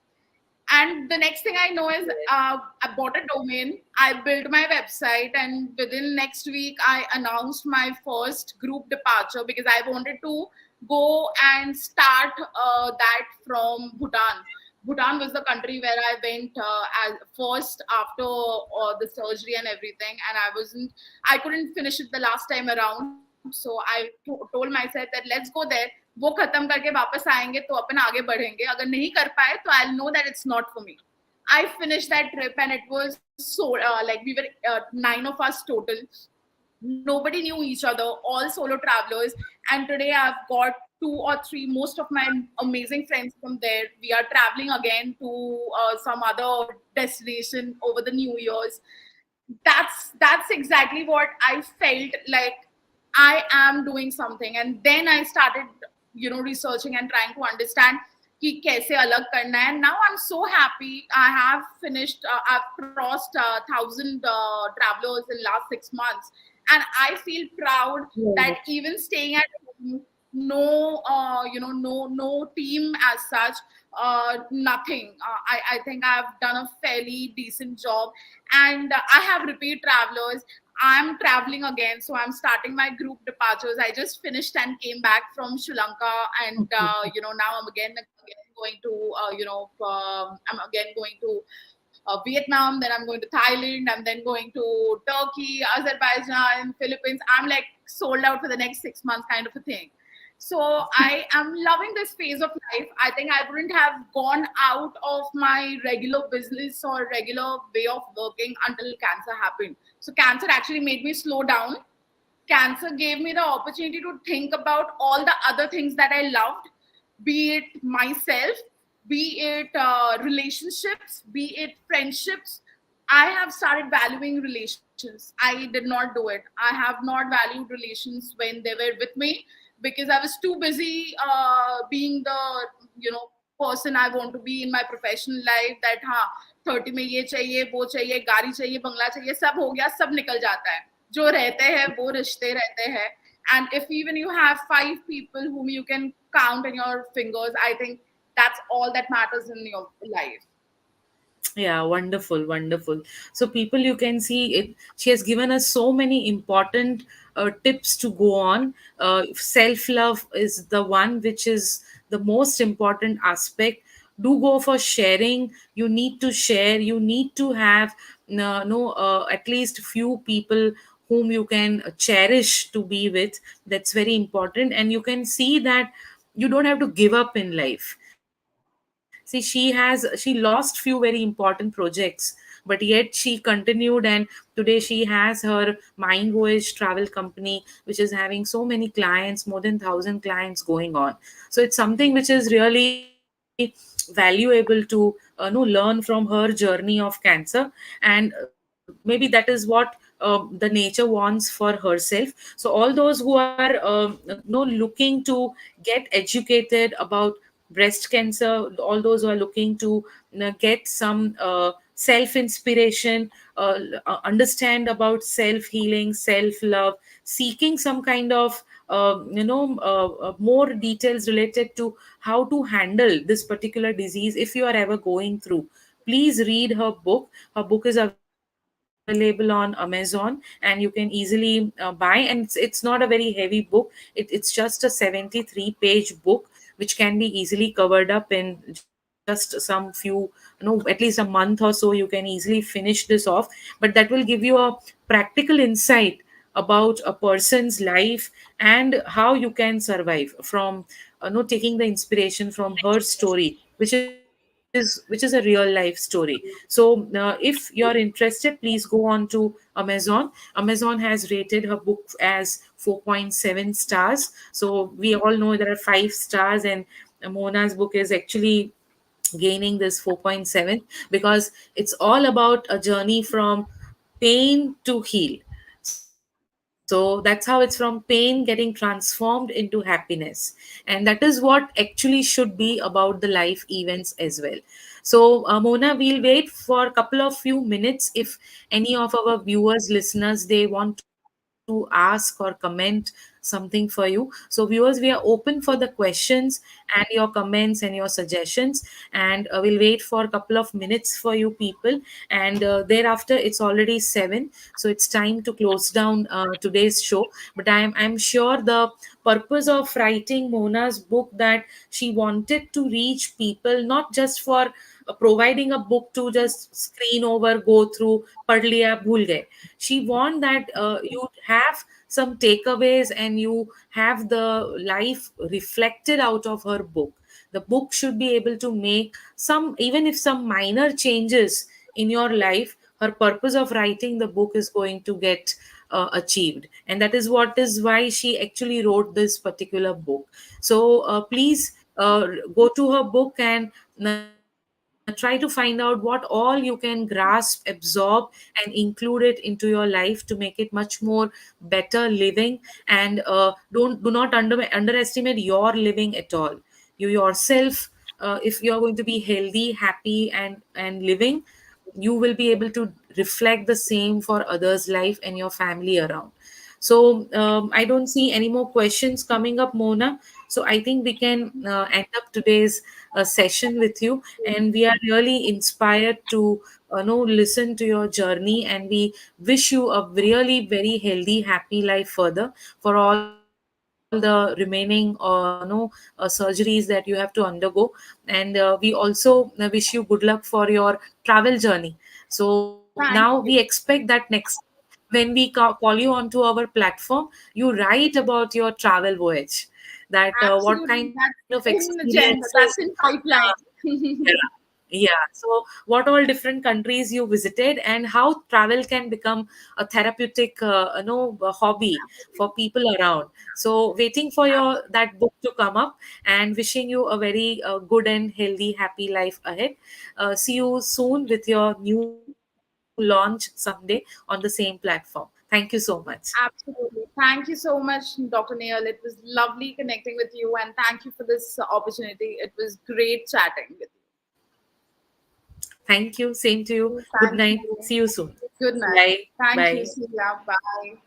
And the next thing I know is I bought a domain, I built my website, and within next week I announced my first group departure, because I wanted to go and start that from Bhutan. Bhutan was the country where I went as first after the surgery and everything, and I couldn't finish it the last time around. So I told myself that let's go there. वो खत्म करके वापस आएंगे तो अपन आगे बढ़ेंगे. अगर नहीं कर पाए तो I'll know that it's not for me. I finished that trip, and it was so like we were 9 of us total. Nobody knew each other, all solo travelers. And today I've got two or three, most of my amazing friends from there. We are traveling again to some other destination over the New Year's. That's exactly what I felt like. I am doing something. And then I started researching and trying to understand कि कैसे अलग करना है. And now I'm so happy. I have finished. I've crossed 1,000 travelers in last 6 months, and I feel proud Wow. that even staying at home, no, no team as such, nothing. I think I've done a fairly decent job, and I have repeat travelers. I'm traveling again, so I'm starting my group departures. I just finished and came back from Sri Lanka, and now I'm again going to I'm again going to Vietnam. Then I'm going to Thailand. I'm then going to Turkey, Azerbaijan, Philippines. I'm like sold out for the next 6 months, kind of a thing. So I am loving this phase of life. I think I wouldn't have gone out of my regular business or regular way of working until cancer happened. So cancer actually made me slow down. Cancer gave me the opportunity to think about all the other things that I loved, be it myself, be it relationships, be it friendships. I have started valuing relations. I did not do it. I have not valued relations when they were with me, because I was too busy being the person I want to be in my professional life. That हाँ 30 में ये चाहिए, वो चाहिए, गाड़ी चाहिए, बंगला चाहिए, सब हो गया, सब निकल जाता है. जो रहते हैं वो रिश्ते रहते हैं. And if even you have 5 people whom you can count on your fingers, I think that's all that matters in your life. Yeah, wonderful, wonderful. So, people, you can see it. She has given us so many important tips to go on. Self love is the one which is the most important aspect. Do go for sharing. You need to share. You need to have no, at least few people whom you can cherish to be with. That's very important, and you can see that you don't have to give up in life. See, she lost few very important projects, but yet she continued, and today she has her Mind Voyage travel company, which is having so many clients, more than 1,000 clients going on. So it's something which is really valuable to learn from her journey of cancer. And maybe that is what the nature wants for herself. So all those who are looking to get educated about breast cancer, all those who are looking to get some self inspiration, understand about self healing, self love, seeking some kind of more details related to how to handle this particular disease, if you are ever going through, please read her book. Her book is available on Amazon, and you can easily buy, and it's not a very heavy book. It's just a 73-page book, which can be easily covered up in just some few, at least a month or so. You can easily finish this off. But that will give you a practical insight about a person's life, and how you can survive from taking the inspiration from her story, which is a real life story. So if you're interested, please go on to Amazon. Amazon has rated her book as 4.7 stars. So we all know there are 5 stars, and Mona's book is actually gaining this 4.7, because it's all about a journey from pain to heal. So that's how it's from pain getting transformed into happiness. And that is what actually should be about the life events as well. So, Mona, we'll wait for a couple of few minutes if any of our viewers, listeners, they want to ask or comment something for you. So, viewers, we are open for the questions and your comments and your suggestions. And we'll wait for a couple of minutes for you people. And thereafter, it's already 7, so it's time to close down today's show. But I'm sure the purpose of writing Mona's book, that she wanted to reach people, not just for providing a book to just screen over, go through, पढ़ लिया भूल गए. She want that you have some takeaways, and you have the life reflected out of her book. The book should be able to make some, even if some minor changes in your life, her purpose of writing the book is going to get achieved. And that is what is why she actually wrote this particular book. So please go to her book and try to find out what all you can grasp, absorb, and include it into your life to make it much more better living. And do not underestimate your living at all. You yourself, if you are going to be healthy, happy, and living, you will be able to reflect the same for others life and your family around. So I don't see any more questions coming up, Mona. So I think we can end up today's session with you, and we are really inspired to listen to your journey, and we wish you a really very healthy, happy life further, for all the remaining surgeries that you have to undergo. And we also wish you good luck for your travel journey. So now we Thank expect you. that next, when we call you onto our platform, you write about your travel voyage, that what kind Absolutely. of That's in the experiences agenda. That's in uh, pipeline. yeah. Yeah. So, what all different countries you visited, and how travel can become a therapeutic, a hobby for people around. So, waiting for your that book to come up, and wishing you a very good and healthy, happy life ahead. See you soon with your new launch someday on the same platform. Thank you so much. Absolutely. Thank you so much, Dr. Neil. It was lovely connecting with you, and thank you for this opportunity. It was great chatting with Thank you. Same to you. you. Good Thank night. you. See you soon. Good night. Bye. Thank you. Bye. See ya. Bye.